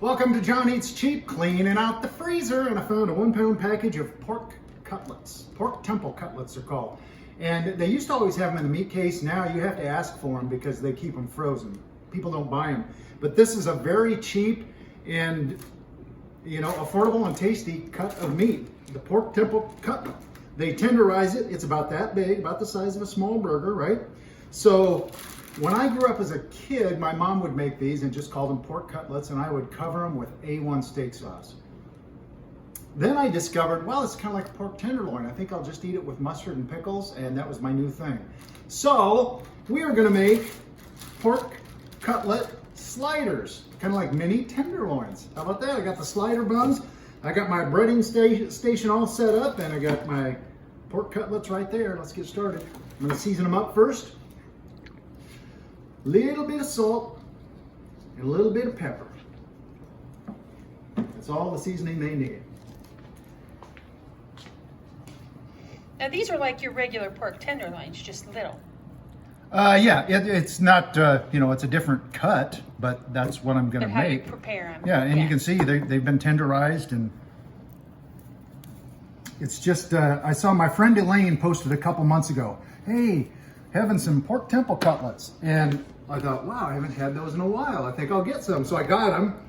Welcome to John Eats Cheap, cleaning out the freezer, and I found a 1-pound package of pork cutlets. Pork temple cutlets they're called. And they used to always have them in the meat case. Now you have to ask for them because they keep them frozen. People don't buy them. But this is a very cheap and, affordable and tasty cut of meat. The pork temple cutlet. They tenderize it. It's about that big, about the size of a small burger, right? So when I grew up as a kid, my mom would make these and just call them pork cutlets, and I would cover them with A1 steak sauce. Then I discovered, well, it's kind of like pork tenderloin. I think I'll just eat it with mustard and pickles, and that was my new thing. So we are going to make pork cutlet sliders, kind of like mini tenderloins. How about that? I got the slider buns. I got my breading station all set up, and I got my pork cutlets right there. Let's get started. I'm going to season them up first. Little bit of salt and a little bit of pepper. That's all the seasoning they need. Now these are like your regular pork tenderloins, just little. Yeah, it's not, it's a different cut, but that's what I'm going to make. How you prepare them. Yeah, and you can see they've been tenderized, and it's just, I saw my friend Elaine posted a couple months ago, hey, having some pork temple cutlets. And I thought, wow, I haven't had those in a while. I think I'll get some. So I got them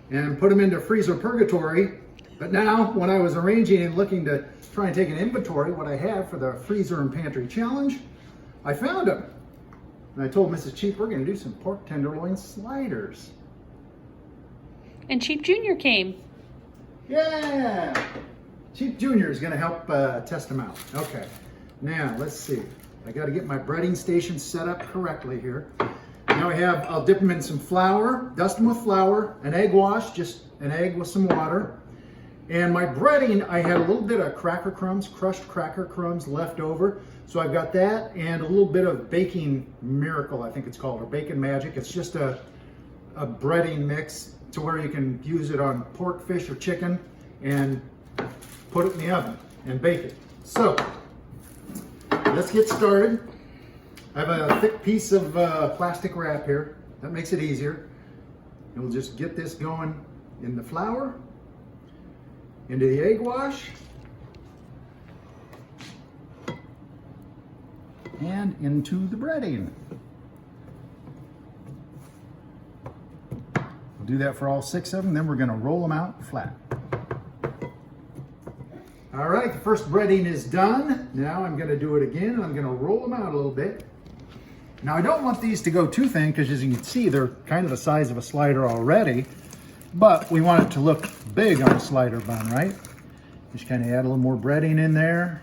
and put them into freezer purgatory. But now when I was arranging and looking to try and take an inventory, what I have for the freezer and pantry challenge, I found them. And I told Mrs. Cheap, we're going to do some pork tenderloin sliders. And Cheap Junior came. Yeah! Cheap Junior is going to help test them out. Okay, now let's see. I got to get my breading station set up correctly here. Now I'll dip them in some flour, dust them with flour, an egg wash, just an egg with some water. And my breading, I had a little bit of cracker crumbs, crushed cracker crumbs left over. So I've got that and a little bit of baking miracle, I think it's called, or bacon magic. It's just a breading mix to where you can use it on pork, fish, or chicken and put it in the oven and bake it. So let's get started. I have a thick piece of plastic wrap here. That makes it easier. And we'll just get this going in the flour, into the egg wash, and into the breading. We'll do that for all 6 of them, then we're going to roll them out flat. All right, the first breading is done. Now I'm going to do it again, and I'm going to roll them out a little bit. Now I don't want these to go too thin because, as you can see, they're kind of the size of a slider already, but we want it to look big on a slider bun, right? Just kind of add a little more breading in there.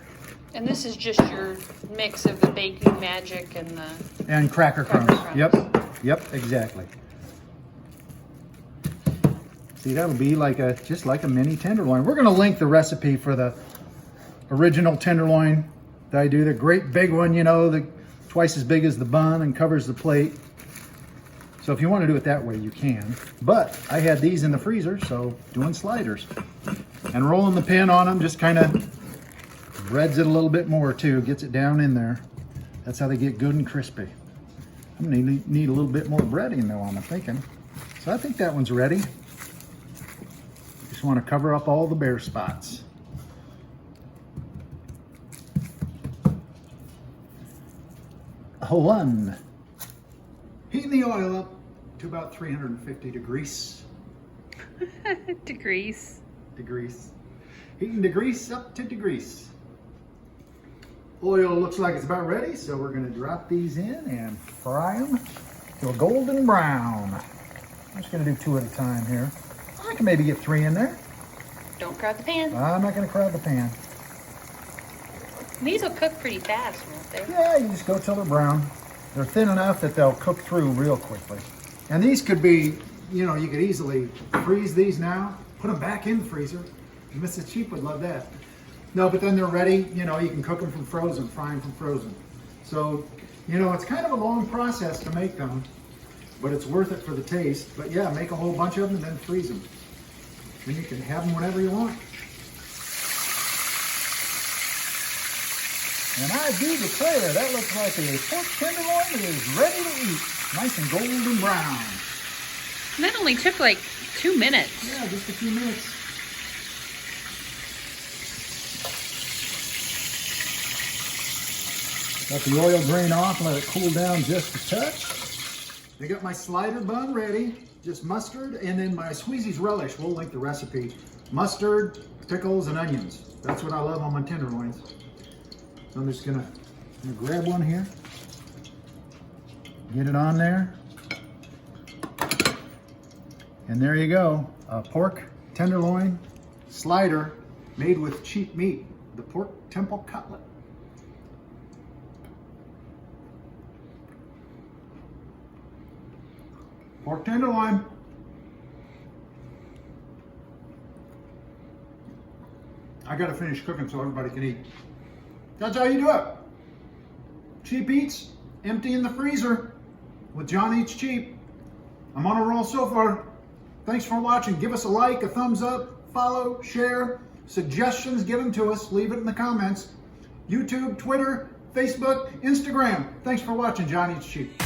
And this is just your mix of the baking magic and the... And cracker crumbs. Yep, exactly. See, that'll be like just like a mini tenderloin. We're going to link the recipe for the original tenderloin that I do, the great big one, the twice as big as the bun and covers the plate. So if you want to do it that way, you can. But I had these in the freezer, so doing sliders. And rolling the pin on them just kind of breads it a little bit more too, gets it down in there. That's how they get good and crispy. I'm going to need a little bit more breading though, I'm thinking. So I think that one's ready. Just want to cover up all the bare spots. One. Heating the oil up to about 350 degrees. Degrees. Heating the grease up to degrees. Oil looks like it's about ready, so we're going to drop these in and fry them to a golden brown. I'm just going to do 2 at a time here. I can maybe get 3 in there. Don't crowd the pan. I'm not going to crowd the pan. These will cook pretty fast, won't they? Yeah, you just go till they're brown. They're thin enough that they'll cook through real quickly. And these could be, you could easily freeze these now, put them back in the freezer. Mrs. Cheap would love that. No, but then they're ready. You can cook them from frozen, fry them from frozen. So, it's kind of a long process to make them, but it's worth it for the taste. But yeah, make a whole bunch of them and then freeze them. Then you can have them whenever you want. And I do declare that looks like a pork tenderloin that is ready to eat. Nice and golden brown. And that only took like 2 minutes. Yeah, just a few minutes. Let the oil drain off, let it cool down just a touch. I got my slider bun ready, just mustard, and then my Squeezy's relish. We'll link the recipe. Mustard, pickles, and onions. That's what I love on my tenderloins. So I'm just gonna grab one here, get it on there, and there you go. A pork tenderloin slider made with cheap meat, the pork temple cutlet. Pork tenderloin. I gotta finish cooking so everybody can eat. That's how you do it. Cheap eats, empty in the freezer with John Eats Cheap. I'm on a roll so far. Thanks for watching. Give us a like, a thumbs up, follow, share. Suggestions, give them to us. Leave it in the comments. YouTube, Twitter, Facebook, Instagram. Thanks for watching John Eats Cheap.